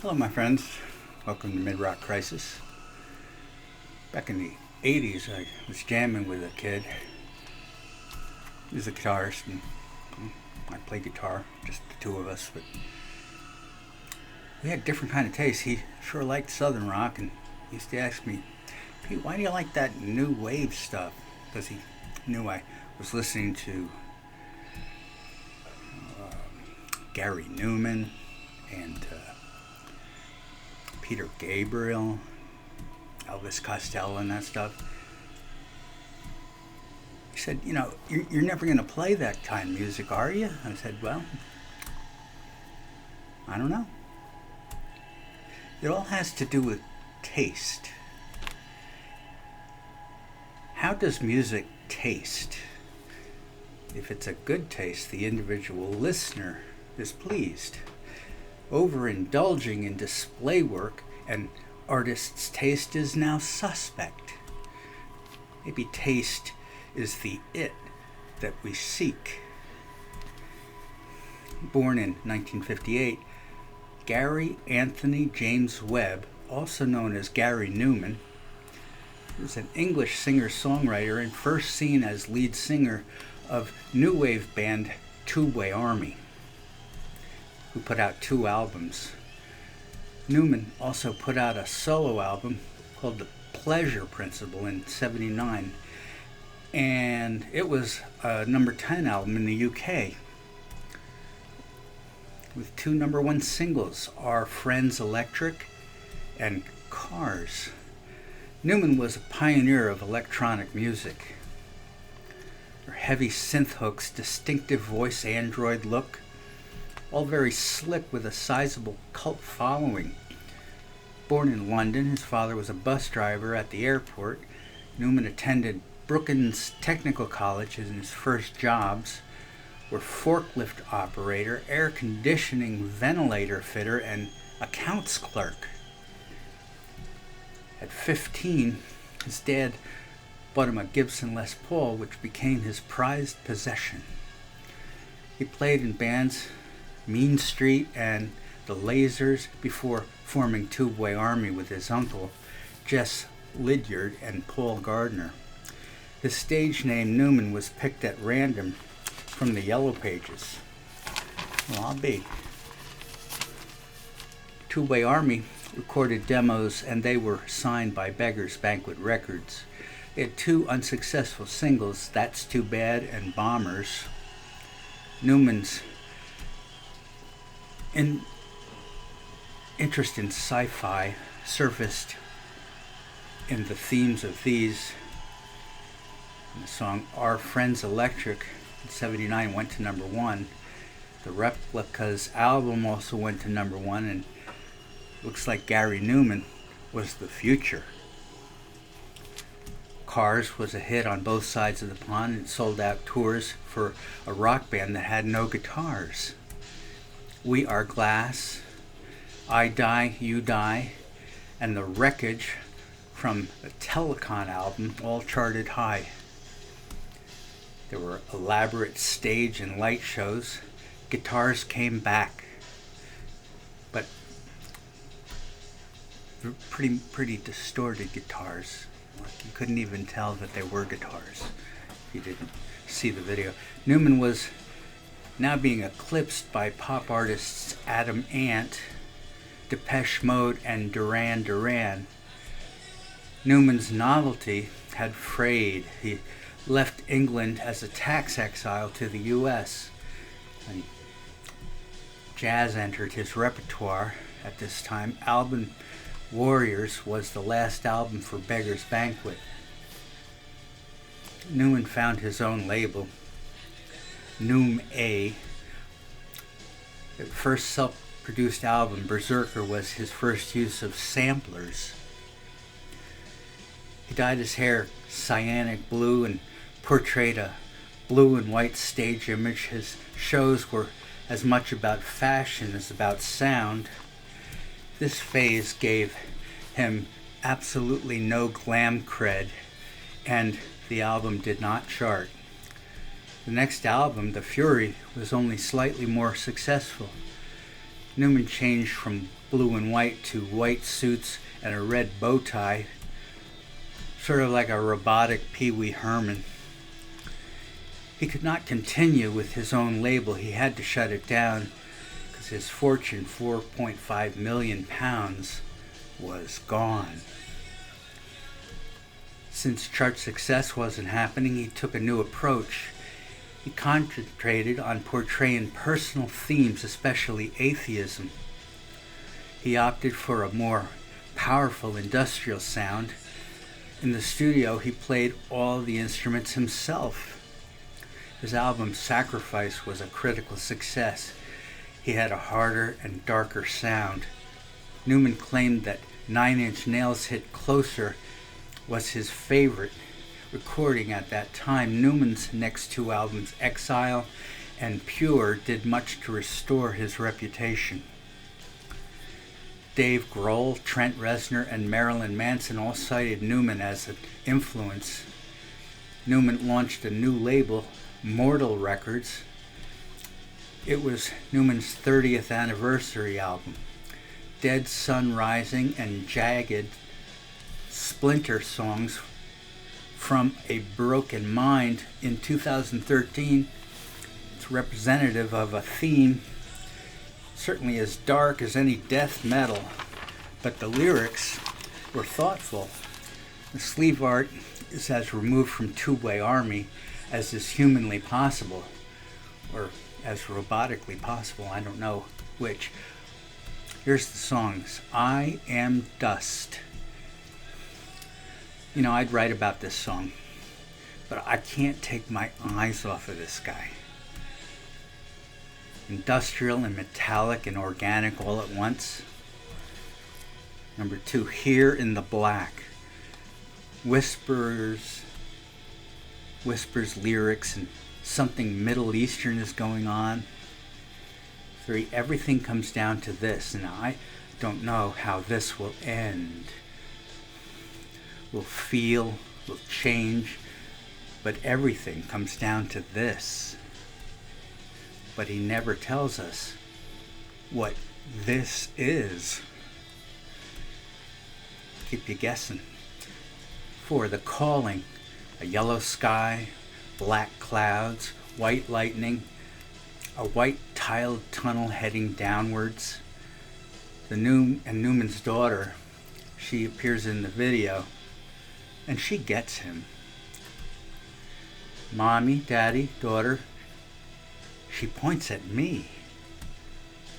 Hello, my friends. Welcome to Mid-Rock Crisis. Back in the 80s, I was jamming with a kid. He was a guitarist, and I play guitar, just the two of us, but we had different kind of tastes. He sure liked Southern rock, and he used to ask me, "Pete, why do you like that new wave stuff?" Because he knew I was listening to Gary Numan and Peter Gabriel, Elvis Costello, and that stuff. He said, you're never going to play that kind of music, are you? I said, well, I don't know. It all has to do with taste. How does music taste? If it's a good taste, the individual listener is pleased. Overindulging in display work, an artist's taste is now suspect. Maybe taste is the it that we seek. Born in 1958, Gary Anthony James Webb, also known as Gary Numan, was an English singer-songwriter and first seen as lead singer of new wave band Two-Way Army, who put out 2 albums. Numan also put out a solo album called The Pleasure Principle in '79, and it was a number 10 album in the UK with 2 number 1 singles, Our Friends Electric and Cars. Numan was a pioneer of electronic music. Her heavy synth hooks, distinctive voice android look, all very slick with a sizable cult following. Born in London, his father was a bus driver at the airport. Numan attended Brookings Technical College, and his first jobs were forklift operator, air conditioning ventilator fitter, and accounts clerk. At 15, his dad bought him a Gibson Les Paul, which became his prized possession. He played in bands Mean Street and the Lasers before forming Two-Way Army with his uncle, Jess Lydiard and Paul Gardner. His stage name Numan was picked at random from the Yellow Pages. Well, I'll be. Two-Way Army recorded demos, and they were signed by Beggars Banquet Records. They had 2 unsuccessful singles, That's Too Bad and Bombers. Numan's interest in sci-fi surfaced in the themes of these. And the song Our Friends Electric in '79 went to number 1. The Replicas album also went to number 1, and looks like Gary Numan was the future. Cars was a hit on both sides of the pond and sold out tours for a rock band that had no guitars. We Are Glass, I Die, You Die, and The Wreckage from the Telecon album all charted high. There were elaborate stage and light shows. Guitars came back, but pretty distorted guitars. Like you couldn't even tell that they were guitars if you didn't see the video. Numan was now being eclipsed by pop artists Adam Ant, Depeche Mode, and Duran Duran. Newman's novelty had frayed. He left England as a tax exile to the U.S. and jazz entered his repertoire at this time. Album Warriors was the last album for Beggars Banquet. Numan found his own label, Noom A. The first self-produced album, Berserker, was his first use of samplers. He dyed his hair cyanic blue and portrayed a blue and white stage image. His shows were as much about fashion as about sound. This phase gave him absolutely no glam cred, and the album did not chart. The next album, The Fury, was only slightly more successful. Numan changed from blue and white to white suits and a red bow tie, sort of like a robotic Pee Wee Herman. He could not continue with his own label. He had to shut it down because his fortune, £4.5 million, was gone. Since chart success wasn't happening, he took a new approach. He concentrated on portraying personal themes, especially atheism. He opted for a more powerful industrial sound. In the studio, he played all the instruments himself. His album Sacrifice was a critical success. He had a harder and darker sound. Numan claimed that 9 Inch Nails' hit Closer was his favorite recording at that time. Newman's next 2 albums, Exile and Pure, did much to restore his reputation. Dave Grohl, Trent Reznor, and Marilyn Manson all cited Numan as an influence. Numan launched a new label, Mortal Records. It was Newman's 30th anniversary album. Dead Sun Rising and Jagged Splinter songs from A Broken Mind in 2013. It's representative of a theme certainly as dark as any death metal, but the lyrics were thoughtful. The sleeve art is as removed from Two-Way Army as is humanly possible, or as robotically possible, I don't know which. Here's the songs. I Am Dust. You know, I'd write about this song, but I can't take my eyes off of this guy. Industrial and metallic and organic all at once. Number 2, Here in the Black. Whispers lyrics and something Middle Eastern is going on. 3, Everything Comes Down to This, and I don't know how this will end. We'll feel, we'll change, but everything comes down to this. But he never tells us what this is. Keep you guessing. 4, The Calling. A yellow sky, black clouds, white lightning, a white tiled tunnel heading downwards. Newman's daughter, she appears in the video, and she gets him. Mommy, daddy, daughter, she points at me,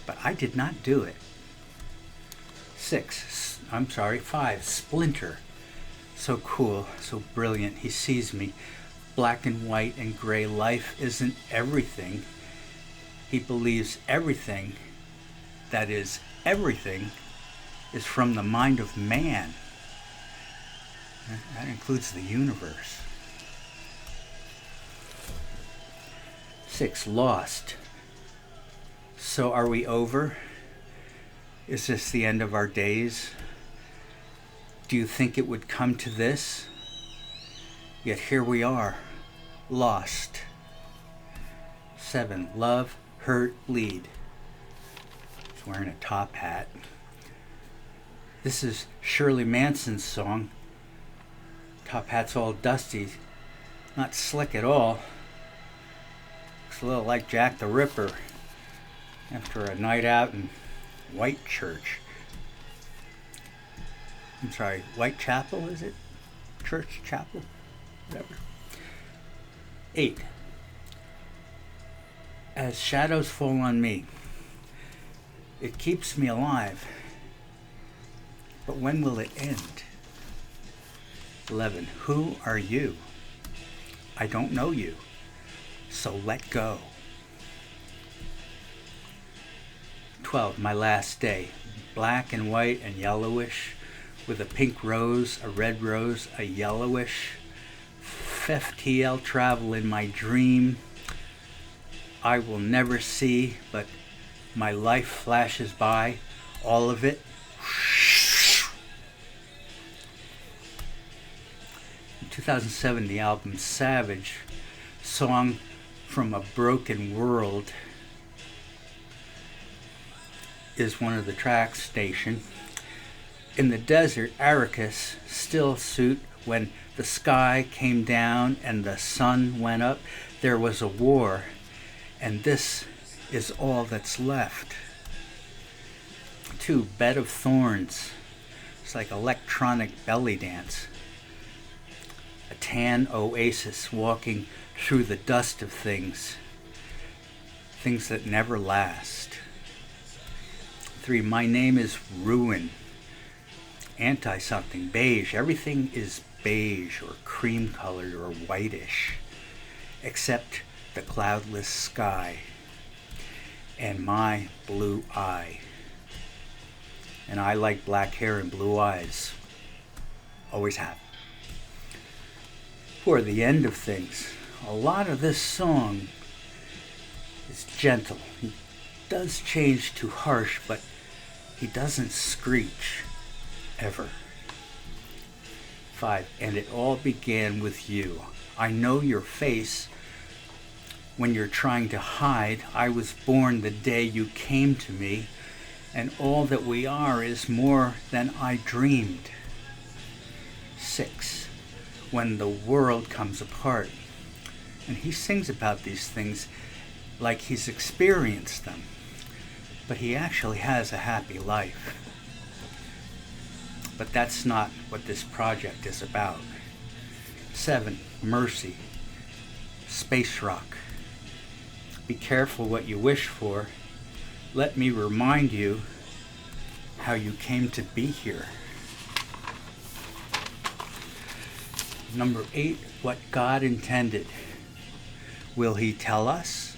but I did not do it. 5, Splinter. So cool, so brilliant. He sees me. Black and white and gray. Life isn't everything. He believes everything, that is, everything, is from the mind of man. That includes the universe. 6, Lost. So are we over? Is this the end of our days? Do you think it would come to this? Yet here we are, lost. 7, Love, Hurt, Bleed. He's wearing a top hat. This is Shirley Manson's song. Top hat's all dusty, not slick at all. Looks a little like Jack the Ripper after a night out in Whitechurch. I'm sorry, Whitechapel, is it? Church, chapel, whatever. 8, As Shadows Fall on Me. It keeps me alive, but when will it end? 11, Who are you? I don't know you, so let go. 12, My Last Day. Black and white and yellowish, with a pink rose, a red rose, a yellowish. FTL travel in my dream. I will never see, but my life flashes by, all of it. In 2007, the album Savage, Song from a Broken World. is one of the tracks station. In the desert, Arrakis still suit when the sky came down and the sun went up. There was a war, and this is all that's left. 2, Bed of Thorns. It's like electronic belly dance. A tan oasis walking through the dust of things. Things that never last. 3, My Name is Ruin. Anti-something, beige. Everything is beige or cream colored or whitish, except the cloudless sky and my blue eye. And I like black hair and blue eyes. Always have. For the end of things, a lot of this song is gentle. He does change to harsh, but he doesn't screech. Ever. 5, and it all began with you. I know your face when you're trying to hide. I was born the day you came to me, and all that we are is more than I dreamed. 6, when the world comes apart. And he sings about these things like he's experienced them, but he actually has a happy life. But that's not what this project is about. 7, Mercy, space rock. Be careful what you wish for. Let me remind you how you came to be here. Number 8, What God Intended. Will he tell us?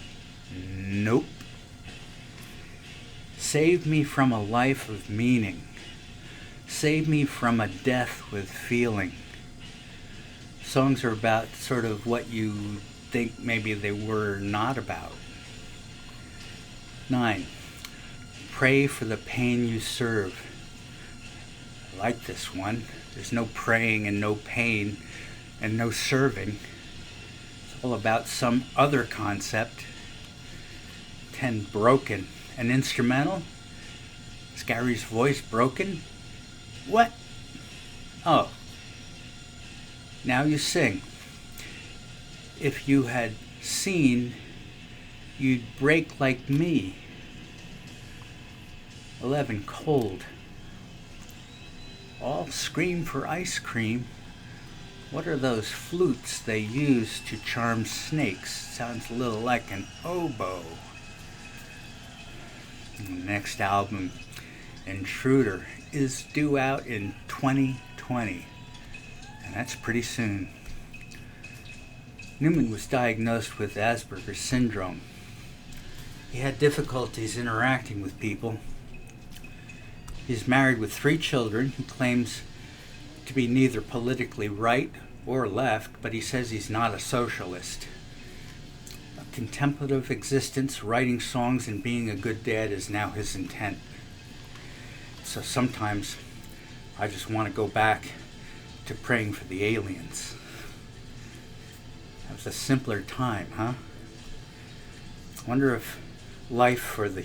Nope. Save me from a life of meaning. Save me from a death with feeling. Songs are about sort of what you think maybe they were not about. 9, Pray for the pain you serve. I like this one. There's no praying and no pain and no serving. It's all about some other concept. 10, Broken. An instrumental? Is Gary's voice broken? What? Oh. Now you sing. If you had seen, you'd break like me. 11, Cold. All scream for ice cream. What are those flutes they use to charm snakes? Sounds a little like an oboe. Next album, Intruder, is due out in 2020, and that's pretty soon. Numan was diagnosed with Asperger's syndrome. He had difficulties interacting with people. He's married with 3 children. He claims to be neither politically right or left, but he says he's not a socialist. A contemplative existence, writing songs, and being a good dad is now his intent. So sometimes I just want to go back to praying for the aliens. That was a simpler time, huh? I wonder if life for the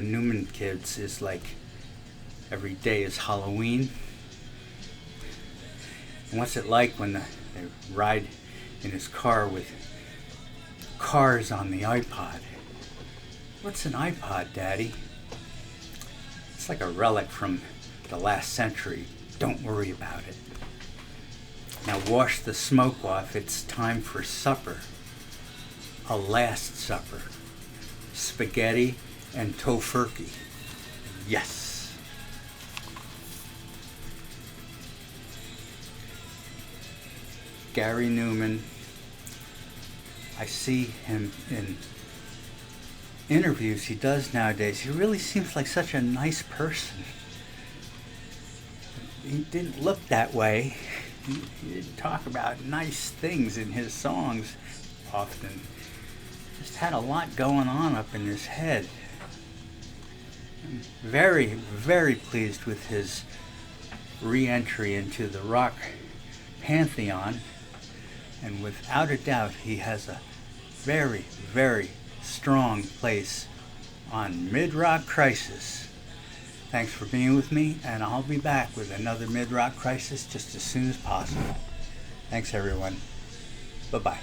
Numan kids is like every day is Halloween. And what's it like when they ride in his car with cars on the iPod? What's an iPod, Daddy? It's like a relic from the last century. Don't worry about it. Now wash the smoke off. It's time for supper. A last supper. Spaghetti and tofurkey. Yes. Gary Numan. I see him in interviews he does nowadays. He really seems like such a nice person. He didn't look that way. He didn't talk about nice things in his songs often. Just had a lot going on up in his head. I'm very, very pleased with his re-entry into the rock pantheon, and without a doubt he has a very, very strong place on Mid-Rock Crisis. Thanks for being with me, and I'll be back with another Mid-Rock Crisis just as soon as possible. Thanks, everyone. Bye-bye.